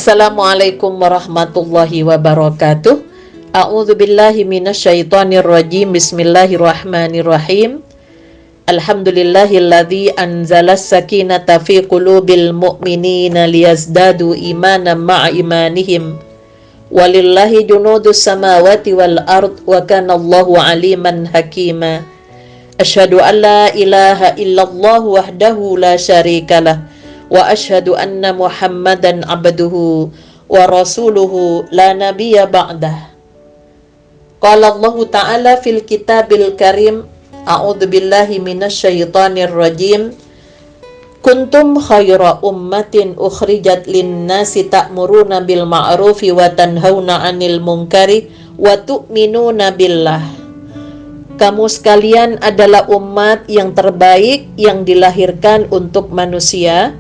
Assalamualaikum warahmatullahi wabarakatuh. A'udzu billahi minasyaitonir rajim. Bismillahirrahmanirrahim. Alhamdulillahilladzi anzalas sakinata fi qulubil mu'minina liyazdadu imanan ma'a imanihim. Walillahi junudus samawati wal ard wa kana Allahu aliman hakima. Asyhadu an la ilaha illallah wahdahu la syarikalah wa asyhadu anna Muhammadan abduhu wa rasuluhu la nabiyya ba'dah. Qala Allah Ta'ala fil kitabil karim, a'udzu billahi minasyaitonir rajim. Kuntum khaira ummatin ukhrijat lin-nasi ta'muruna bil ma'rufi wa tanhauna 'anil munkari wa tu'minuna billah. Kamu sekalian adalah umat yang terbaik yang dilahirkan untuk manusia,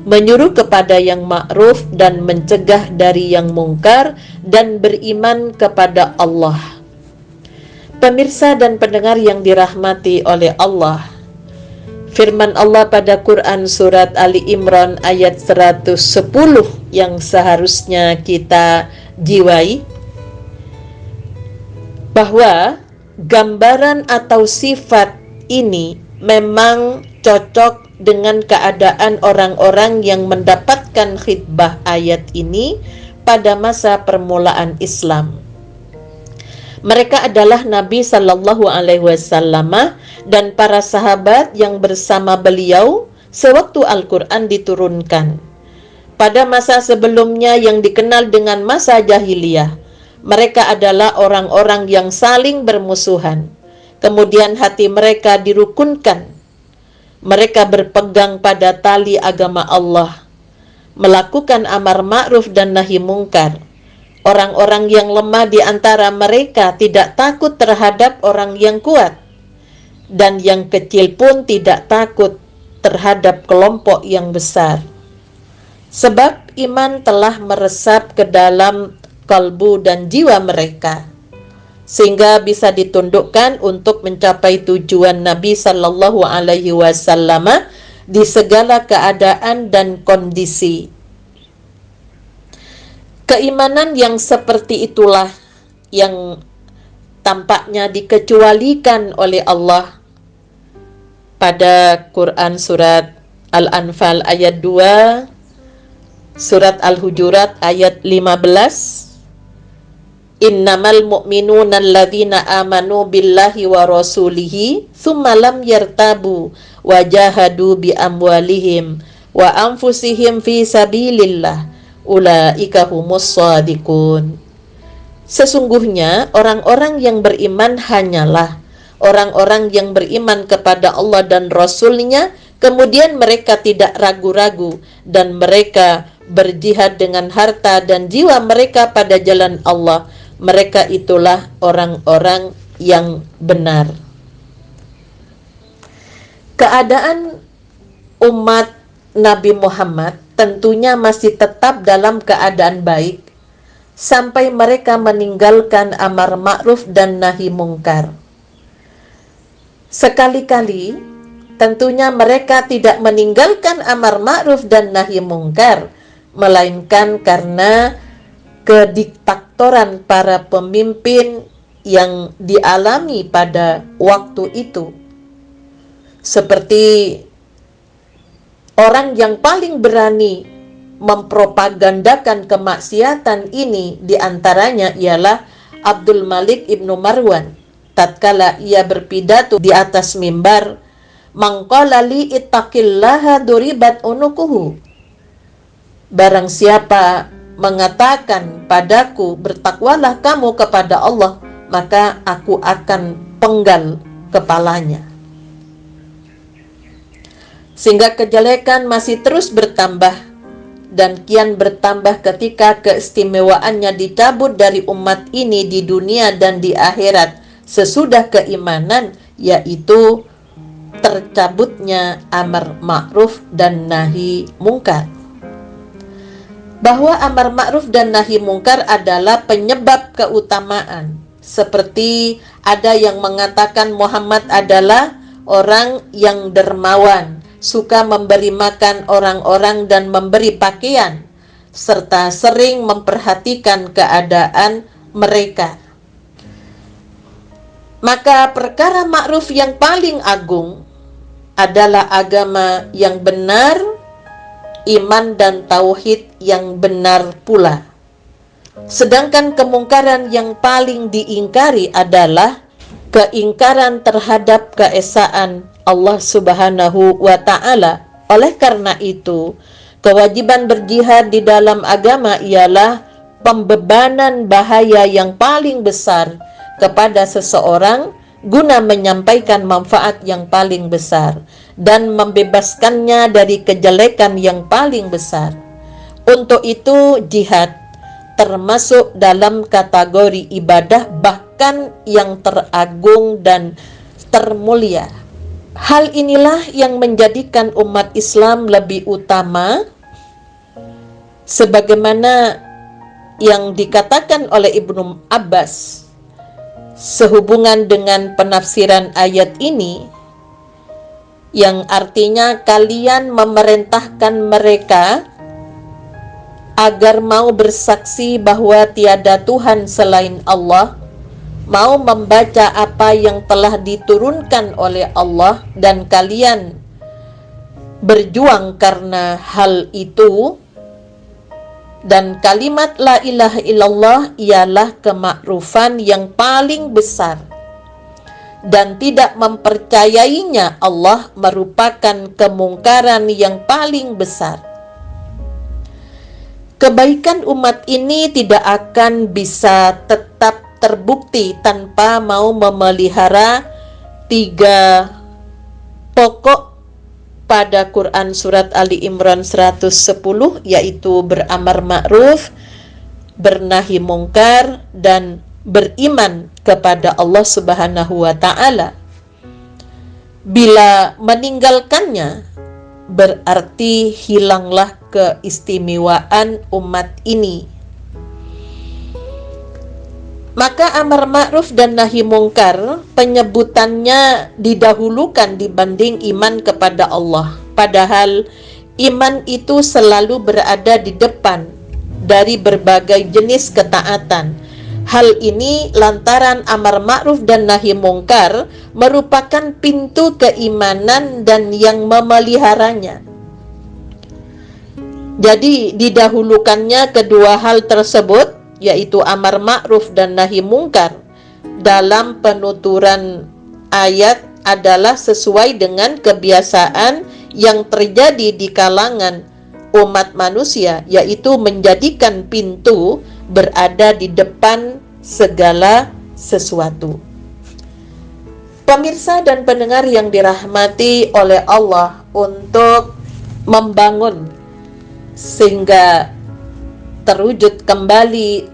menyuruh kepada yang ma'ruf dan mencegah dari yang mungkar, dan beriman kepada Allah. Pemirsa dan pendengar yang dirahmati oleh Allah, firman Allah pada Quran surat Ali Imran ayat 110 yang seharusnya kita jiwai, bahwa gambaran atau sifat ini memang cocok dengan keadaan orang-orang yang mendapatkan khitbah ayat ini pada masa permulaan Islam. Mereka adalah Nabi Sallallahu Alaihi Wasallam dan para sahabat yang bersama beliau sewaktu Al-Quran diturunkan. Pada masa sebelumnya yang dikenal dengan masa jahiliyah, mereka adalah orang-orang yang saling bermusuhan. Kemudian hati mereka dirukunkan. Mereka berpegang pada tali agama Allah, melakukan amar ma'ruf dan nahi mungkar. Orang-orang yang lemah di antara mereka tidak takut terhadap orang yang kuat, dan yang kecil pun tidak takut terhadap kelompok yang besar. Sebab iman telah meresap ke dalam kalbu dan jiwa mereka, sehingga bisa ditundukkan untuk mencapai tujuan Nabi Sallallahu Alaihi Wasallam di segala keadaan dan kondisi. Keimanan yang seperti itulah yang tampaknya dikecualikan oleh Allah pada Quran surat Al-Anfal ayat 2, surat Al-Hujurat ayat 15. Innamal mu'minuna alladzina amanu billahi wa rasulihi thumma lam yartabu wa jahadu bi amwalihim wa anfusihim fi sabilillah ulaika humus shadiqun. Sesungguhnya orang-orang yang beriman hanyalah orang-orang yang beriman kepada Allah dan Rasul-Nya, kemudian mereka tidak ragu-ragu dan mereka berjihad dengan harta dan jiwa mereka pada jalan Allah. Mereka itulah orang-orang yang benar. Keadaan umat Nabi Muhammad tentunya masih tetap dalam keadaan baik sampai mereka meninggalkan amar ma'ruf dan nahi mungkar. Sekali-kali tentunya mereka tidak meninggalkan amar ma'ruf dan nahi mungkar, melainkan karena kediktatoran para pemimpin yang dialami pada waktu itu. Seperti orang yang paling berani mempropagandakan kemaksiatan ini diantaranya ialah Abdul Malik ibnu Marwan. Tatkala ia berpidato di atas mimbar, "Man qala li ittaqillaha duribat unukuhu." Barang siapa mengatakan padaku, bertakwalah kamu kepada Allah, maka aku akan penggal kepalanya. Sehingga kejelekan masih terus bertambah dan kian bertambah ketika keistimewaannya dicabut dari umat ini di dunia dan di akhirat sesudah keimanan, yaitu tercabutnya amar ma'ruf dan nahi mungkar. Bahwa amar ma'ruf dan nahi mungkar adalah penyebab keutamaan. Seperti ada yang mengatakan Muhammad adalah orang yang dermawan, suka memberi makan orang-orang dan memberi pakaian. serta sering memperhatikan keadaan mereka. Maka perkara ma'ruf yang paling agung adalah agama yang benar, iman dan tauhid yang benar pula. Sedangkan kemungkaran yang paling diingkari adalah keingkaran terhadap keesaan Allah Subhanahu wa Ta'ala. Oleh karena itu, kewajiban berjihad di dalam agama ialah pembebanan bahaya yang paling besar kepada seseorang guna menyampaikan manfaat yang paling besar dan membebaskannya dari kejelekan yang paling besar. Untuk itu, jihad termasuk dalam kategori ibadah bahkan yang teragung dan termulia. Hal inilah yang menjadikan umat Islam lebih utama, sebagaimana yang dikatakan oleh Ibnu Abbas sehubungan dengan penafsiran ayat ini, yang artinya kalian memerintahkan mereka agar mau bersaksi bahwa tiada Tuhan selain Allah, mau membaca apa yang telah diturunkan oleh Allah, dan kalian berjuang karena hal itu. Dan kalimat la ilaha illallah ialah kemakrufan yang paling besar, dan tidak mempercayainya Allah merupakan kemungkaran yang paling besar. Kebaikan umat ini tidak akan bisa tetap terbukti tanpa mau memelihara 3 pokok pada Quran surat Ali Imran 110, yaitu beramar ma'ruf, bernahi mungkar, dan beriman kepada Allah Subhanahu wa Ta'ala. Bila meninggalkannya, berarti hilanglah keistimewaan umat ini. Maka amar ma'ruf dan nahi mungkar penyebutannya didahulukan dibanding iman kepada Allah. Padahal iman itu selalu berada di depan dari berbagai jenis ketaatan. Hal ini lantaran amar ma'ruf dan nahi mungkar merupakan pintu keimanan dan yang memeliharanya. Jadi didahulukannya kedua hal tersebut, yaitu amar ma'ruf dan nahi mungkar, dalam penuturan ayat adalah sesuai dengan kebiasaan yang terjadi di kalangan umat manusia, yaitu menjadikan pintu berada di depan segala sesuatu. Pemirsa dan pendengar yang dirahmati oleh Allah, untuk membangun sehingga terwujud kembali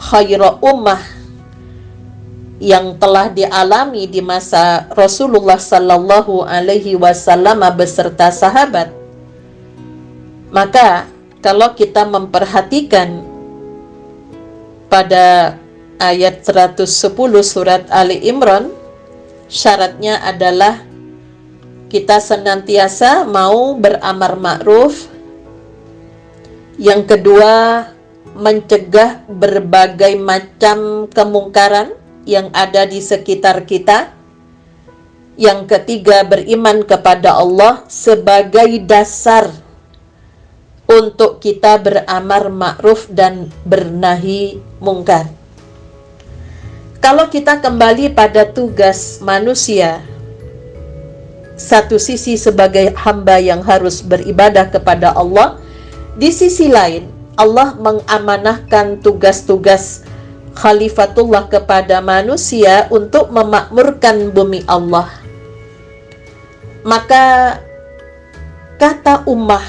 khairu ummah yang telah dialami di masa Rasulullah Sallallahu Alaihi Wasallam beserta sahabat, maka kalau kita memperhatikan pada ayat 110 surat Ali Imran, syaratnya adalah kita senantiasa mau beramar ma'ruf. Yang kedua, mencegah berbagai macam kemungkaran yang ada di sekitar kita. Yang ketiga, beriman kepada Allah sebagai dasar untuk kita beramar ma'ruf dan bernahi mungkar. Kalau kita kembali pada tugas manusia, satu sisi sebagai hamba yang harus beribadah kepada Allah, di sisi lain Allah mengamanahkan tugas-tugas khalifatullah kepada manusia untuk memakmurkan bumi Allah. Maka kata ummah,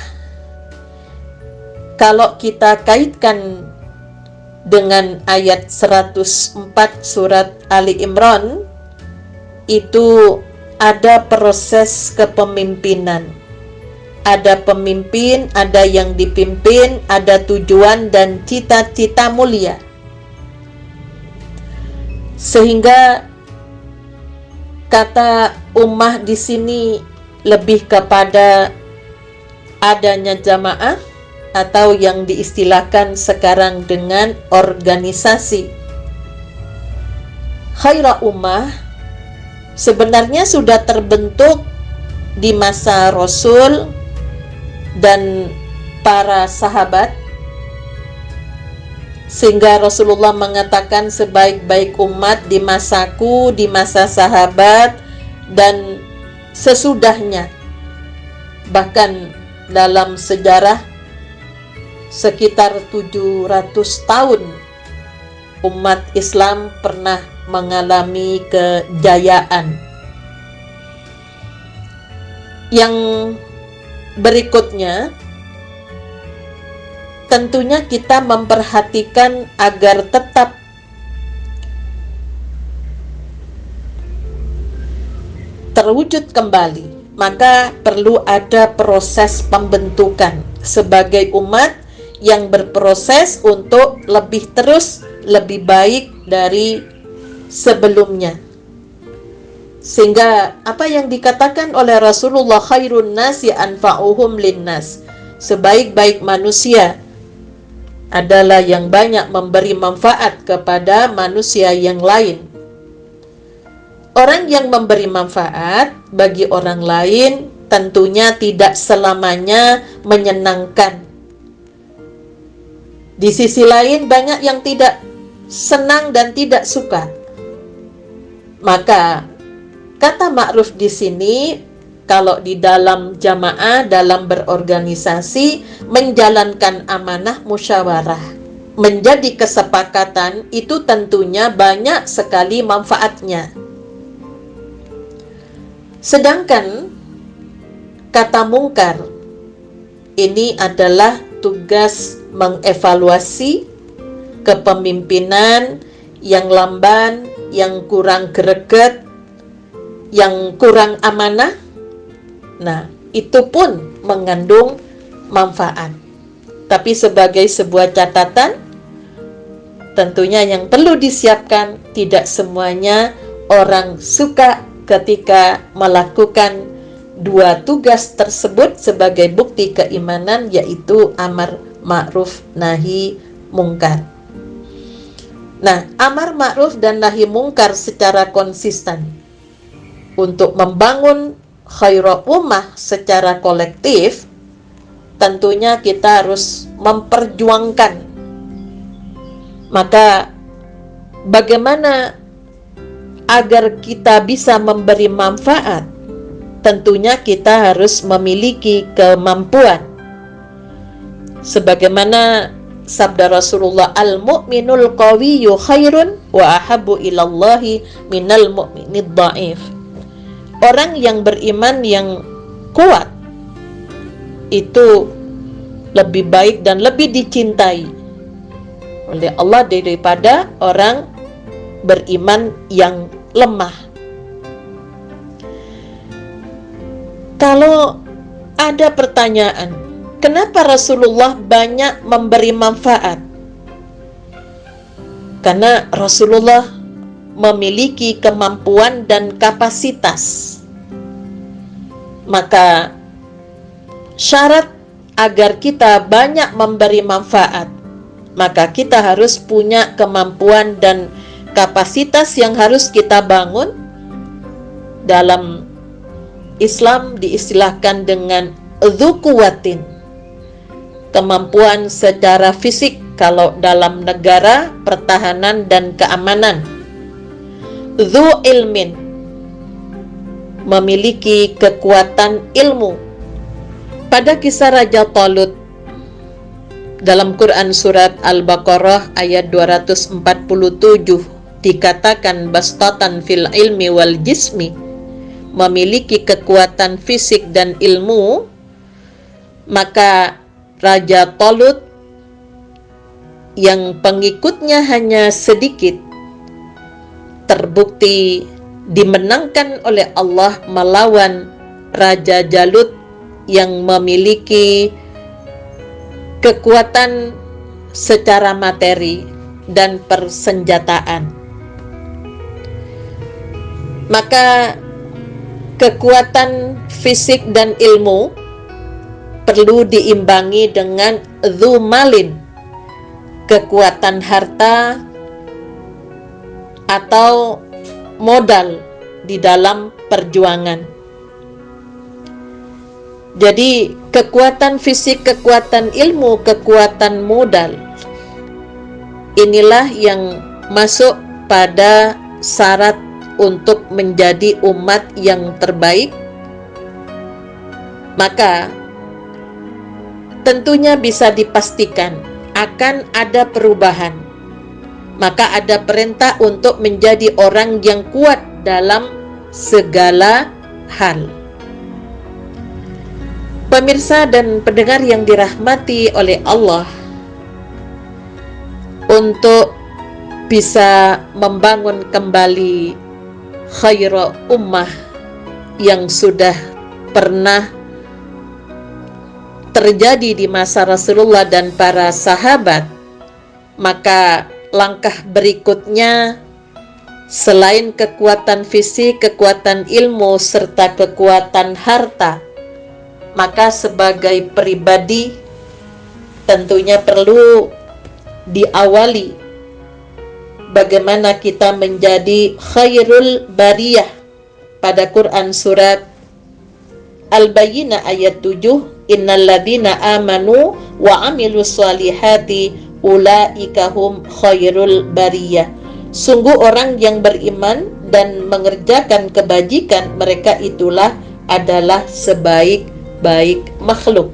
kalau kita kaitkan dengan ayat 104 surat Ali Imran, itu ada proses kepemimpinan. Ada pemimpin, ada yang dipimpin, ada tujuan dan cita-cita mulia. Sehingga kata ummah di sini lebih kepada adanya jamaah, atau yang diistilahkan sekarang dengan organisasi. Khairul Ummah sebenarnya sudah terbentuk di masa Rasul dan para sahabat, sehingga Rasulullah mengatakan sebaik-baik umat di masaku, di masa sahabat, dan sesudahnya. Bahkan dalam sejarah sekitar 700 tahun umat Islam pernah mengalami kejayaan. Yang berikutnya, tentunya kita memperhatikan agar tetap terwujud kembali, maka perlu ada proses pembentukan sebagai umat yang berproses untuk lebih terus, lebih baik dari sebelumnya. Sehingga apa yang dikatakan oleh Rasulullah, khairun nasi anfa'uhum linnas, sebaik-baik manusia adalah yang banyak memberi manfaat kepada manusia yang lain. Orang yang memberi manfaat bagi orang lain tentunya tidak selamanya menyenangkan. Di sisi lain banyak yang tidak senang dan tidak suka. Maka kata ma'ruf di sini, kalau di dalam jamaah, dalam berorganisasi, menjalankan amanah musyawarah, menjadi kesepakatan, itu tentunya banyak sekali manfaatnya. Sedangkan kata mungkar ini adalah tugas mengevaluasi kepemimpinan yang lamban, yang kurang greget, yang kurang amanah. Nah, itu pun mengandung manfaat. Tapi sebagai sebuah catatan, tentunya yang perlu disiapkan, tidak semuanya orang suka ketika melakukan dua tugas tersebut sebagai bukti keimanan, yaitu amar ma'ruf nahi mungkar. Nah, amar ma'ruf dan nahi mungkar secara konsisten untuk membangun khairul ummah secara kolektif, tentunya kita harus memperjuangkan. Maka bagaimana agar kita bisa memberi manfaat? Tentunya kita harus memiliki kemampuan. Sebagaimana sabda Rasulullah, al-mu'minul qawiyyu khairun wa ahabbu ilallahi minal mu'minid dha'if. Orang yang beriman yang kuat itu lebih baik dan lebih dicintai oleh Allah daripada orang beriman yang lemah. Kalau ada pertanyaan, kenapa Rasulullah banyak memberi manfaat? Karena Rasulullah memiliki kemampuan dan kapasitas. Maka syarat agar kita banyak memberi manfaat, maka kita harus punya kemampuan dan kapasitas yang harus kita bangun. Dalam Islam diistilahkan dengan dzu quwwatin, kemampuan secara fisik kalau dalam negara pertahanan dan keamanan. Dzu ilmin, memiliki kekuatan ilmu. Pada kisah Raja Talut dalam Quran surat Al-Baqarah ayat 247 dikatakan bastatan fil ilmi wal jismi, memiliki kekuatan fisik dan ilmu. Maka Raja Talut yang pengikutnya hanya sedikit, terbukti dimenangkan oleh Allah melawan Raja Jalut yang memiliki kekuatan secara materi dan persenjataan. Maka kekuatan fisik dan ilmu perlu diimbangi dengan dzumalin, kekuatan harta atau modal di dalam perjuangan. Jadi kekuatan fisik, kekuatan ilmu, kekuatan modal, inilah yang masuk pada syarat untuk menjadi umat yang terbaik. Maka tentunya bisa dipastikan akan ada perubahan. Maka ada perintah untuk menjadi orang yang kuat dalam segala hal. Pemirsa dan pendengar yang dirahmati oleh Allah, untuk bisa membangun kembali khaira ummah yang sudah pernah terjadi di masa Rasulullah dan para sahabat, maka langkah berikutnya selain kekuatan fisik, kekuatan ilmu, serta kekuatan harta, maka sebagai pribadi tentunya perlu diawali bagaimana kita menjadi khairul bariyah. Pada Quran surat Al-Bayyinah ayat 7, innalladzina amanu wa amilus solihati ulaika hum khairul bariyah. Sungguh orang yang beriman dan mengerjakan kebajikan, mereka itulah adalah sebaik-baik makhluk.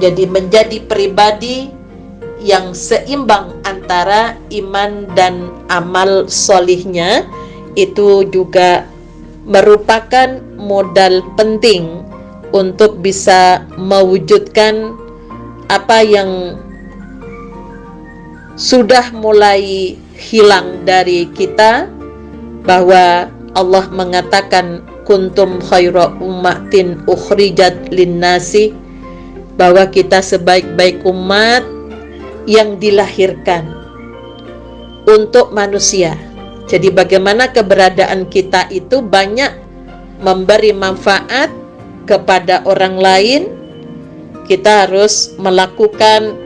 Jadi menjadi pribadi yang seimbang antara iman dan amal solihnya, itu juga merupakan modal penting untuk bisa mewujudkan apa yang sudah mulai hilang dari kita, bahwa Allah mengatakan kuntum khaira ummatin ukhrijat linnasi, bahwa kita sebaik-baik umat yang dilahirkan untuk manusia. Jadi bagaimana keberadaan kita itu banyak memberi manfaat kepada orang lain, kita harus melakukan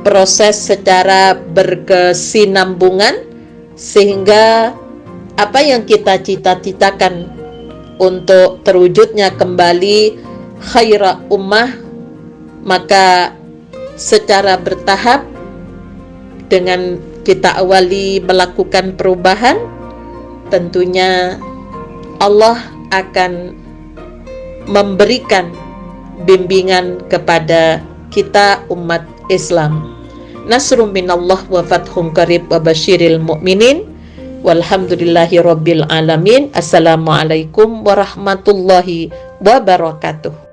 proses secara berkesinambungan sehingga apa yang kita cita-citakan untuk terwujudnya kembali khaira ummah, maka secara bertahap dengan kita awali melakukan perubahan, tentunya Allah akan memberikan bimbingan kepada kita umat Islam. Nasrun minallah wa fathun qarib wa basyiril mu'minin walhamdulillahi rabbil alamin. Assalamualaikum warahmatullahi wabarakatuh.